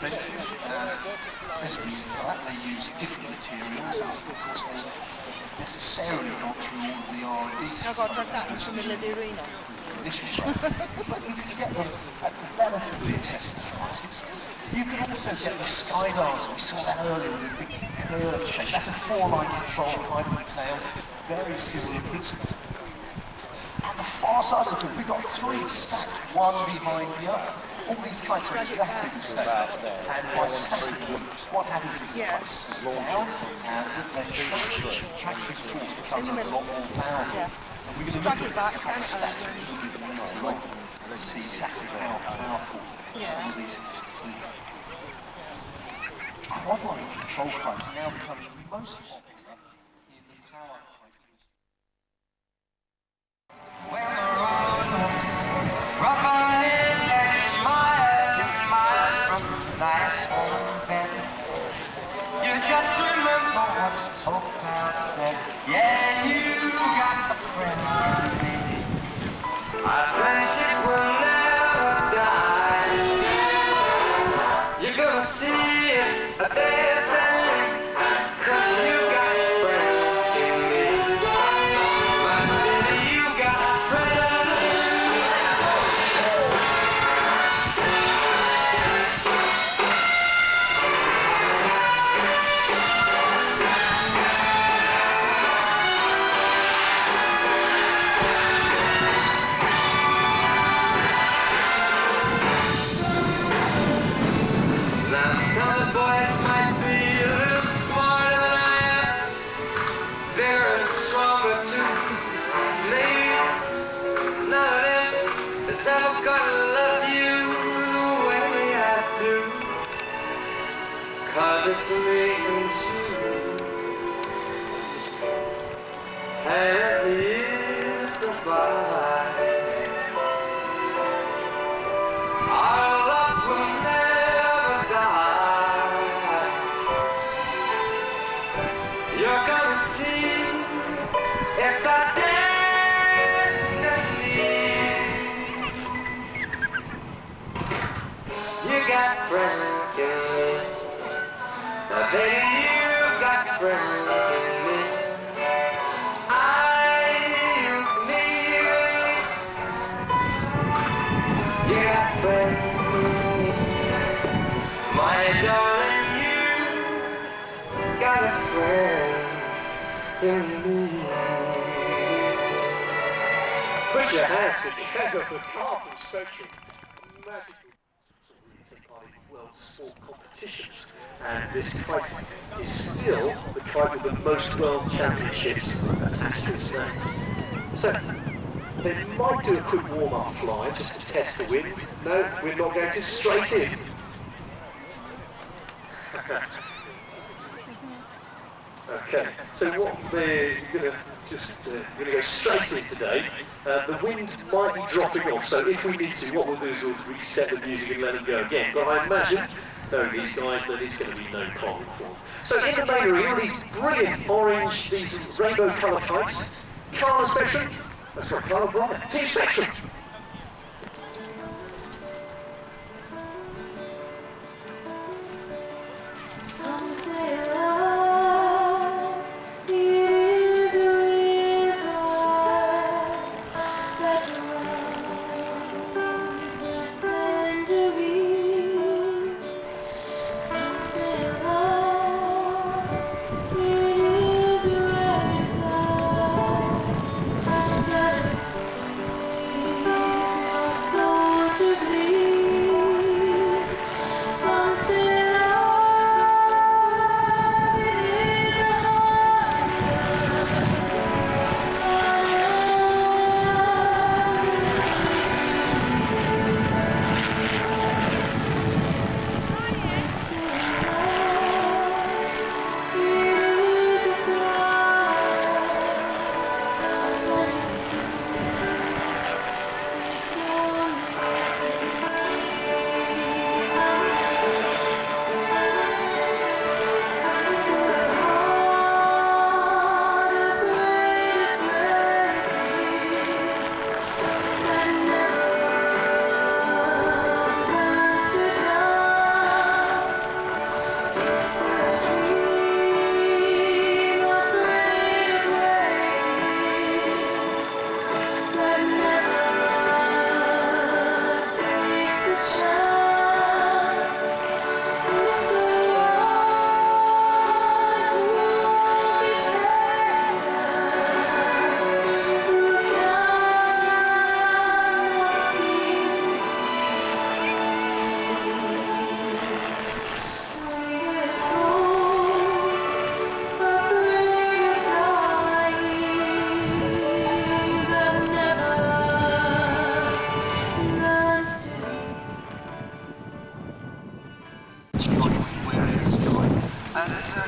expensive. There's a reason for that. They use different materials, and of course they necessarily gone through all of the R&D. Jag har dragit där som vill bli ruiner. But if you get them at relatively accessible prices, you can also get the skydivers. We saw that earlier with a big curved shape. That's a four-line control behind the tails, very similar principle. At the far side of the field, we've got three stacked, one behind the other. All these kites are exactly the same. And by stacking them, what happens is the kites slow down and their tractive force becomes a lot more powerful. And we're going to look at how it stacks a little bit later on to see exactly how powerful some of these quad-line control kites are now becoming most popular in the power kite industry. When the road looks rough ahead and miles and miles from the nice warm bed, you just remember what old pal said. Yeah, you got a friend in me. Our friendship will never die. You're gonna see it's a destiny, 'cause you got a friend in me. My baby, you got a friend. Now some of the boys might be a little smarter than I am, bigger and stronger too. Maybe none of them is ever gonna love you the way I do, 'cause it's me and you. And as the years go by, our love will never die. You're gonna see it's our destiny. You got friends in me. Now baby, you got friends in me. Me. You got friends in me. My darling, you got a friend in me. Put your hands together for Carlton Spectrum. Magical take part in world sport competitions. And this kite is still the kite with the most world championships attached to its name. So, they might do a quick warm-up fly just to test the wind. No, we're not going to, straight in. Okay, so what we're going to go straight in today. The wind might be dropping off, so if we need to, what we'll do is we'll reset the music and let it go again. But I imagine, knowing these guys, that it's going to be no problem for them. So in the main arena, these brilliant orange, these rainbow colour kites, Colour Spectrum, that's got Colour Bright, Team Spectrum. Some say love is a river that runs like tangerine. Some say love is a razor that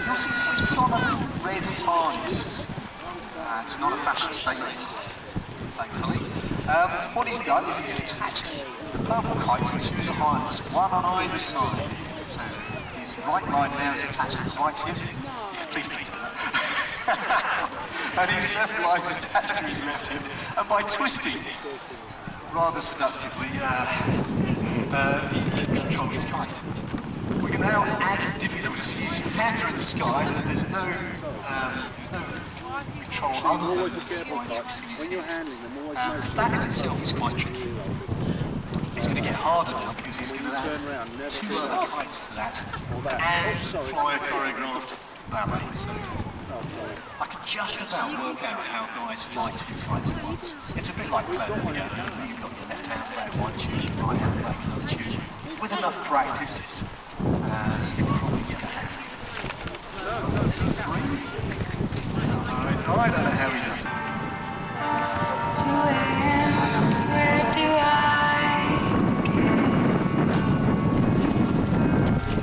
you'll see that he's put on a little red harness. It's not a fashion statement, thankfully. What he's done is he's attached the purple kites to the harness, one on either side. So his right line now is attached to the right hip. Yeah, please don't do that. And his left line is attached to his left hip. And by twisting rather seductively, he can control his kite. We can now add difficulties. He's better in the sky, and there's no control other than by twisting his hips. That in itself is quite tricky. It's going to get harder now because he's going to add two other kites to that and fly a choreographed ballet. So I can just about work out how guys fly two kites at once. It's a bit like playing the piano. You've got your left hand playing one tune, your right hand playing another tune. With enough practice, you can probably get that. I don't know how he does it. 2 a.m. Where do I begin?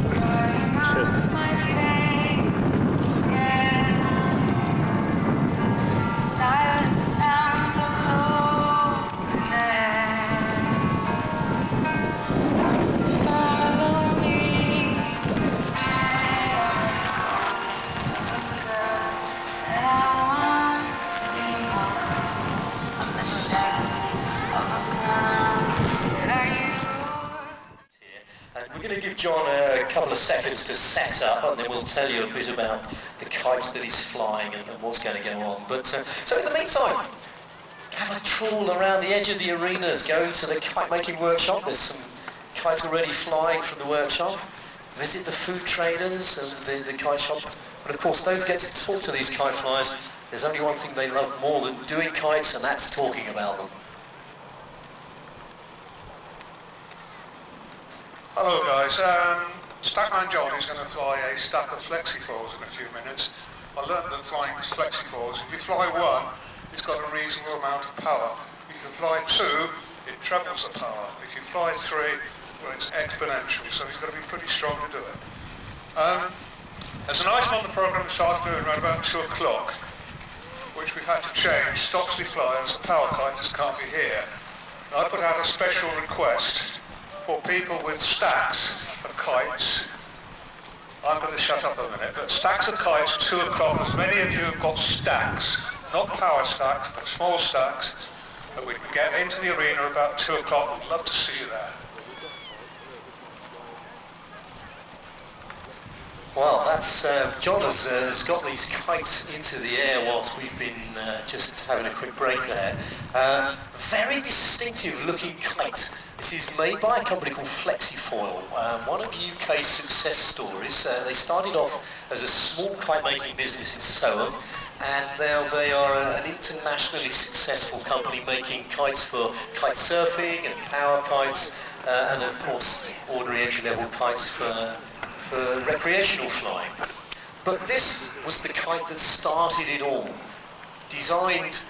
Crying off my face again. Silence and the loneliness wants to follow me tonight. And I want to be lost. I'm the shadow of a clown that I used to. And we're going to give John a couple of seconds to set up, and then we'll tell you a bit about the kites that he's flying and what's going to go on. But so in the meantime, have a trawl around the edge of the arenas, go to the kite making workshop. There's some kites already flying from the workshop. Visit the food traders and the kite shop. But of course, don't forget to talk to these kite flyers. There's only one thing they love more than doing kites, and that's talking about them. Hello guys, Stackman John is going to fly a stack of flexifoils in a few minutes. I learned that flying flexifoils, if you fly one, it's got a reasonable amount of power. If you fly two, it trebles the power. If you fly three, well, it's exponential, so he's got to be pretty strong to do it. There's an item on the programme this afternoon around about 2 o'clock, which we've had to change. Stopsley flyers, the power kiters can't be here. And I put out a special request for people with stacks of kites. I'm going to shut up a minute, but stacks of kites, 2 o'clock, as many of you have got stacks, not power stacks, but small stacks, that we can get into the arena about 2 o'clock. We'd love to see you there. Well, that's John has got these kites into the air whilst we've been just having a quick break there. Very distinctive looking kite. This is made by a company called Flexifoil, one of UK's success stories. They started off as a small kite making business in Soham, and now they are an internationally successful company making kites for kite surfing and power kites, and of course ordinary entry-level kites for recreational flying. But this was the kite that started it all, designed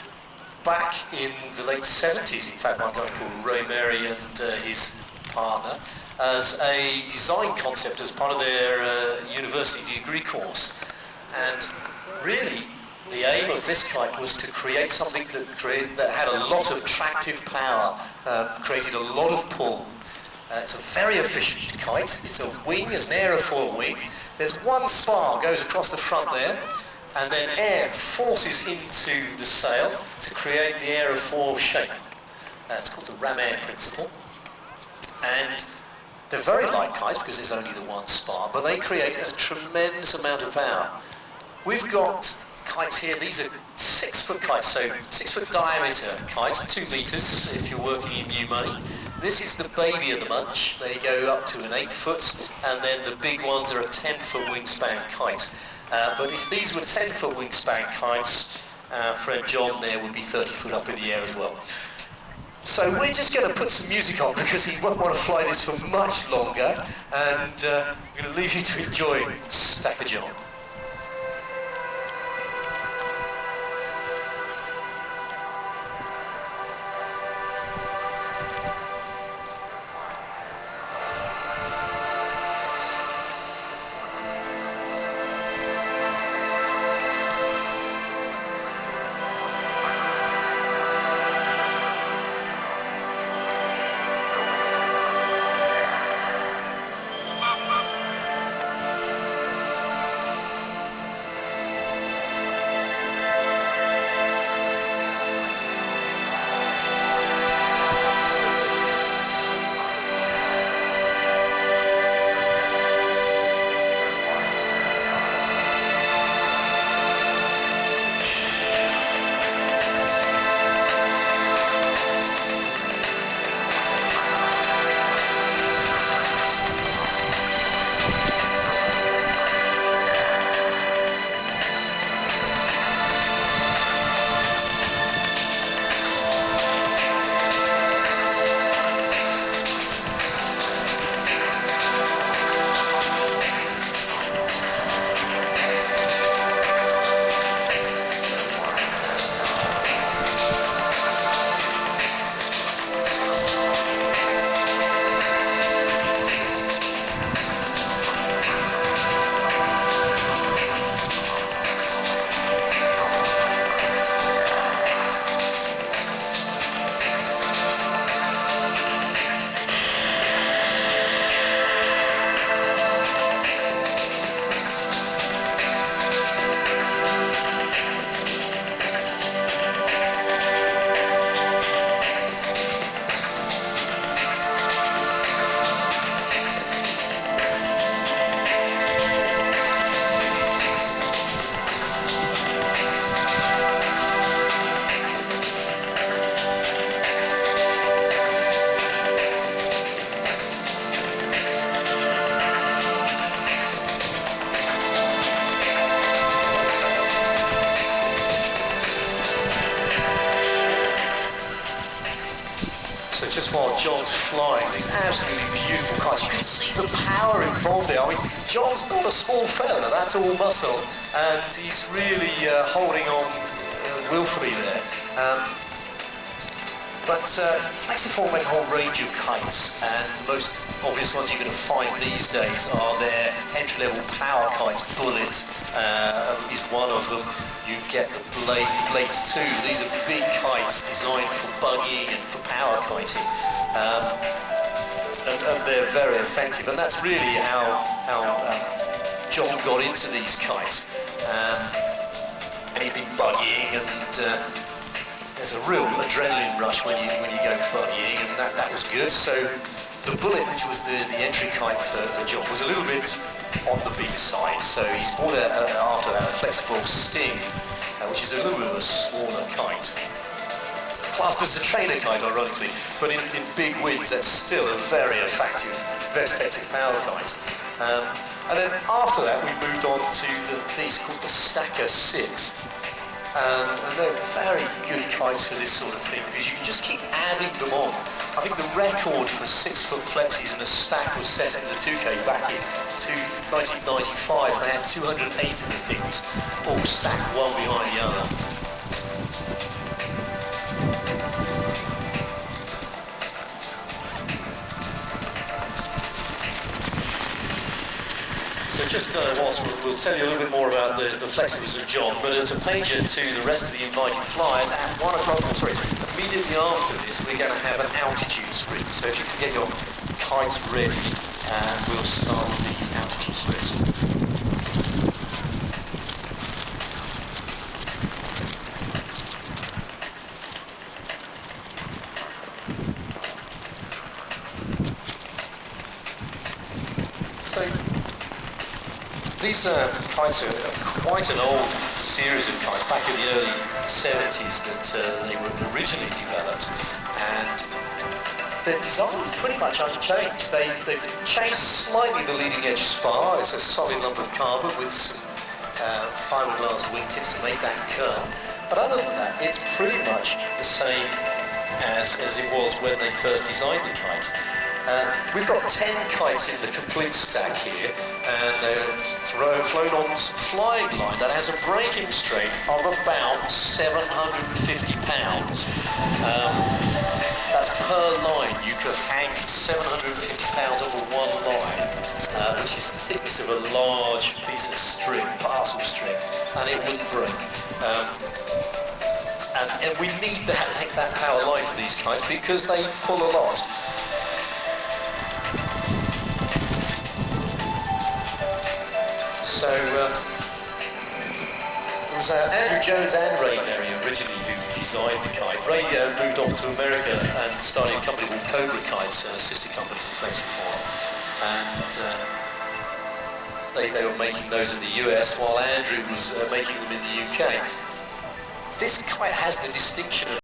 back in the late 70s, in fact, by a guy called Ray Mary and his partner, as a design concept as part of their university degree course. And really, the aim of this kite was to create something that had a lot of tractive power, created a lot of pull. It's a very efficient kite. It's a wing, it's an aerofoil wing. There's one spar goes across the front there, and then air forces into the sail to create the aerofoil shape. It's called the ram air principle. And they're very light kites because there's only the one spar, but they create a tremendous amount of power. We've got kites here, these are 6-foot kites, so 6-foot diameter kites, 2 meters if you're working in new money. This is the baby of the bunch. They go up to an 8-foot, and then the big ones are a 10-foot wingspan kite. But if these were 10-foot wingspan kites, friend John there would be 30 foot up in the air as well. So we're just going to put some music on because he won't want to fly this for much longer, and I'm going to leave you to enjoy Stacker John. just while John's flying these absolutely beautiful kites. You can see the power involved there. I mean, John's not a small fella, that's all muscle, and he's really holding on willfully there. But Flexiform make a whole range of kites, and the most obvious ones you're going to find these days are their entry-level power kites. Bullet is one of them. You get the Blades 2. These are big kites designed for buggying and for power kiting. And they're very effective, and that's really how John got into these kites. And he'd been buggying, and there's a real adrenaline rush when you go buggying, and that was good. So the Bullet, which was the entry kite for John, was a little bit on the big side. So he's bought after that a Flexiform Sting, which is a little bit of a smaller kite. Classed as a trainer kite, ironically, but in big winds, that's still a very effective power kite. And then after that, we moved on to these called the Stacker 6. And they're very good kites for this sort of thing, because you can just keep adding them on. I think the record for 6-foot flexis in a stack was set in the 2K back in 1995, and they had 208 of the things, all stacked one behind the other. So just whilst we'll tell you a little bit more about the flexibles of John, but as a pager to the rest of the invited flyers, at 1 o'clock, immediately after this, we're going to have an altitude sprint. So if you can get your kites ready, we'll start the altitude sprint. These kites are quite an old series of kites, back in the early 70s that they were originally developed, and their design is pretty much unchanged. They've changed slightly the leading edge spar. It's a solid lump of carbon with some fiberglass wingtips to make that curl, but other than that, it's pretty much the same as it was when they first designed the kite. We've got 10 kites in the complete stack here, and they're flown on flying line that has a braking strain of about 750 pounds. That's per line. You could hang 750 pounds over one line, which is the thickness of a large piece of string, parcel string, and it wouldn't break. And we need that power line for these kites because they pull a lot. So it was Andrew Jones and Ray Merry originally who designed the kite. Ray moved off to America and started a company called Cobra Kites, a sister company to Flexiform. And they were making those in the US while Andrew was making them in the UK. This kite has the distinction of